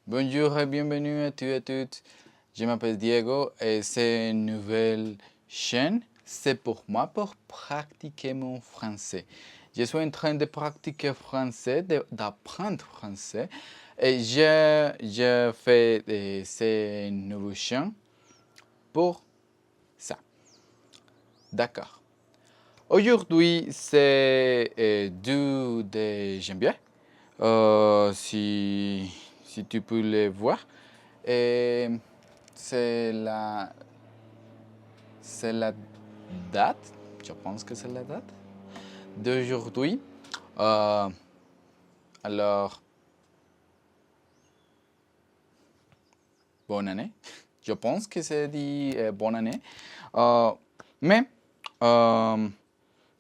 Bonjour et bienvenue à tous et à toutes. Je m'appelle Diego et cette nouvelle chaîne, c'est pour moi pour pratiquer mon français. Je suis en train de pratiquer français, d'apprendre français et je fais ces nouveaux chaînes pour ça. D'accord. Aujourd'hui, c'est 2 de janvier. Si tu peux le voir. Et c'est la date, je pense que c'est la date d'aujourd'hui. Euh, alors, bonne année. Je pense que c'est dit bonne année. Euh, mais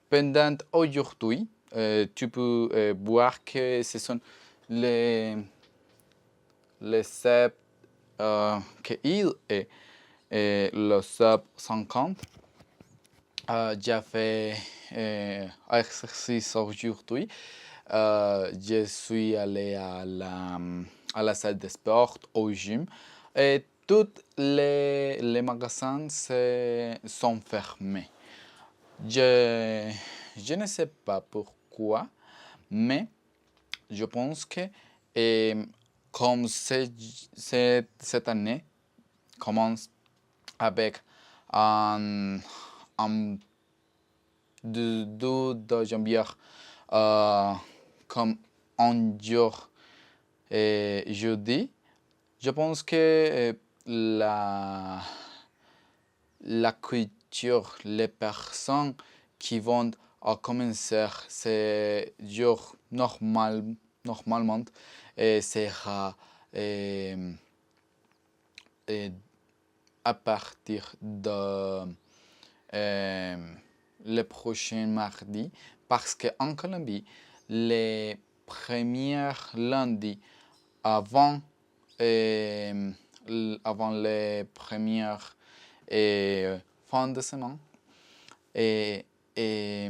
pendant aujourd'hui, tu peux voir que ce sont les SEP qu'il est le SEP 50. J'ai fait exercice aujourd'hui. Je suis allé à la salle de sport, au gym. Et tous les magasins sont fermés. Je ne sais pas pourquoi, mais je pense que comme cette année commence avec un 2 janvier comme un jour jeudi, je pense que la culture, les personnes qui vont commencer ce jour normalement sera à partir de le prochain mardi parce qu'en Colombie, les premiers lundis avant, avant les premières fins de semaine, et, et,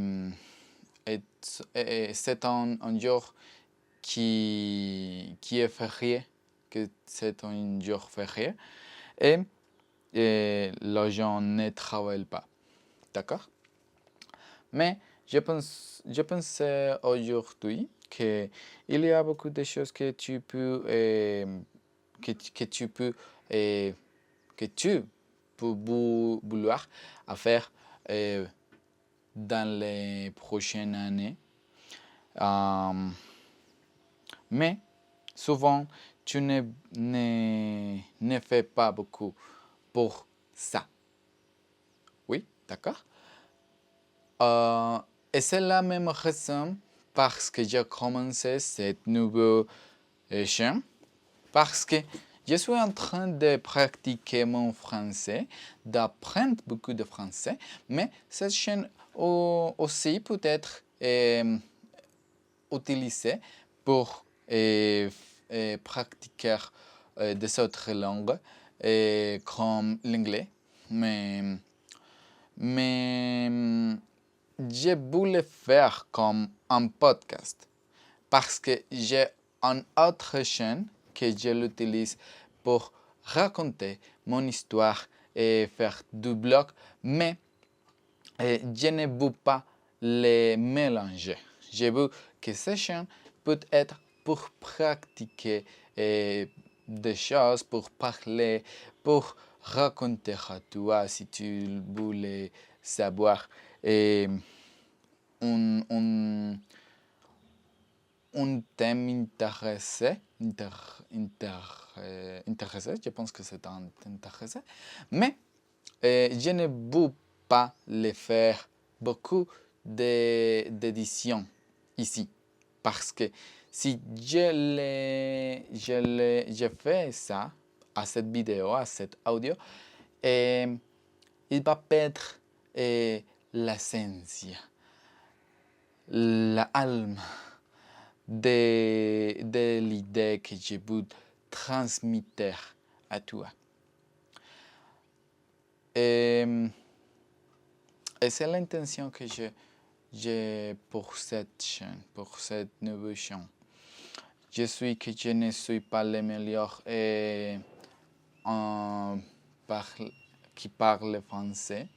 c'est un jour qui est férié, que c'est un jour férié, et les gens ne travaillent pas. D'accord? Mais je pensais aujourd'hui qu'il y a beaucoup de choses que tu peux, vouloir à faire dans les prochaines années. Mais souvent, tu ne fais pas beaucoup pour ça. Oui, d'accord? Et c'est la même raison parce que j'ai commencé cette nouvelle chaîne, parce que je suis en train de pratiquer mon français, d'apprendre beaucoup de français, mais cette chaîne aussi peut être utilisée pour pratiquer des autres langues comme l'anglais. Mais je voulais faire comme un podcast parce que j'ai une autre chaîne que je l'utilise pour raconter mon histoire et faire du blog, mais je ne veux pas les mélanger. Je veux que ces chaînes peut être pour pratiquer des choses, pour parler, pour raconter à toi si tu voulais savoir un thème intéressé, je pense que c'est un intéressé, mais je ne veux pas le faire beaucoup d'éditions ici, parce que si je fais ça à cette vidéo, à cet audio, il va perdre l'essence, l'âme de l'idée que je veux transmettre à toi. Et c'est l'intention que j'ai pour cette chaîne, pour cette nouvelle chaîne. Je suis que je ne suis pas le meilleur qui parle français,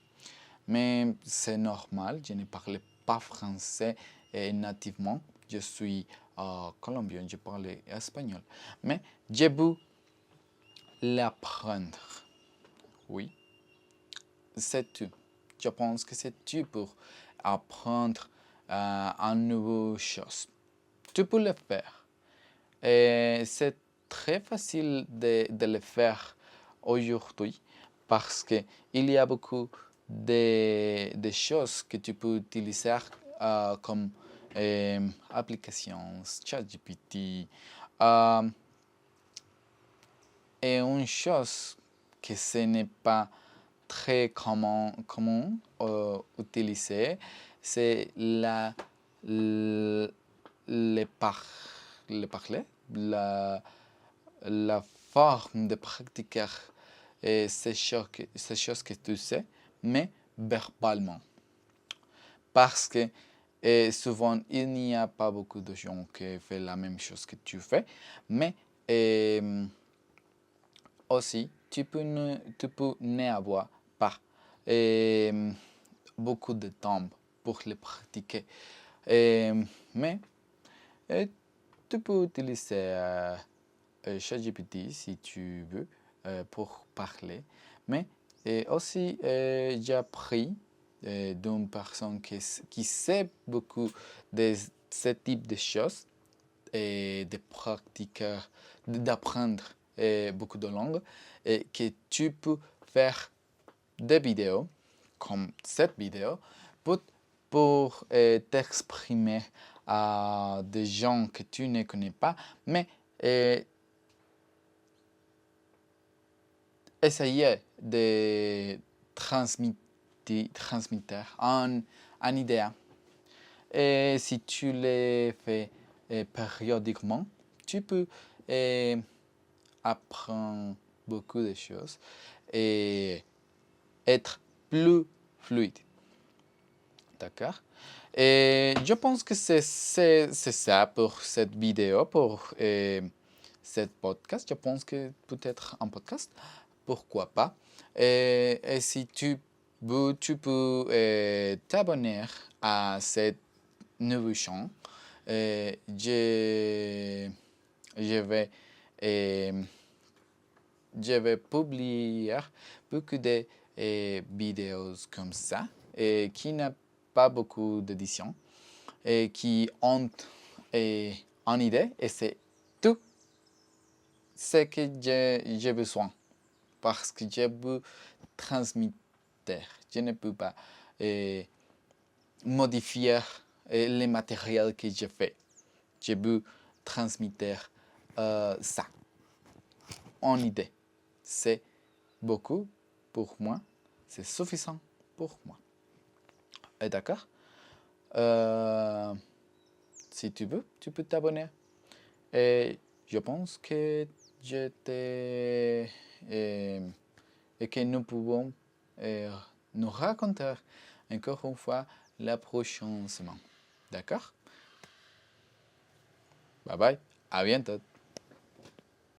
mais c'est normal, je ne parle pas français nativement. Je suis colombien, je parle espagnol, mais je veux l'apprendre. Oui, c'est tout. Je pense que c'est tout pour apprendre une nouvelle chose. Tu peux le faire. Et c'est très facile de le faire aujourd'hui parce qu'il y a beaucoup de choses que tu peux utiliser comme applications, ChatGPT. Et une chose que ce n'est pas très commun utiliser, c'est le parler, la forme de pratiquer ces choses que tu sais, mais verbalement. Parce que souvent, il n'y a pas beaucoup de gens qui font la même chose que tu fais, mais aussi, tu peux n'avoir pas beaucoup de temps pour le pratiquer. Mais tu peux utiliser ChatGPT si tu veux pour parler. Mais aussi, j'ai appris d'une personne qui sait beaucoup de ce type de choses et d'apprendre beaucoup de langues et que tu peux faire des vidéos comme cette vidéo pour t'exprimer à des gens que tu ne connais pas, mais essayer de transmettre une idée. Et si tu le fais périodiquement, tu peux apprendre beaucoup de choses et être plus fluide. D'accord? Et je pense que c'est ça pour cette vidéo, pour cette podcast. Je pense que peut-être un podcast, pourquoi pas. Et si tu veux, tu peux t'abonner à cette nouvelle chaîne. Je vais je vais publier beaucoup de vidéos comme ça et qui n'a pas beaucoup d'édition et qui ont une idée et c'est tout ce que j'ai besoin parce que je veux transmettre. Je ne peux pas modifier le matériel que je fais. Je veux transmettre ça, une idée. C'est beaucoup pour moi, c'est suffisant pour moi. D'accord? Si tu veux, tu peux t'abonner. Et je pense que et que nous pouvons nous raconter encore une fois la prochaine semaine. D'accord? Bye bye, à bientôt.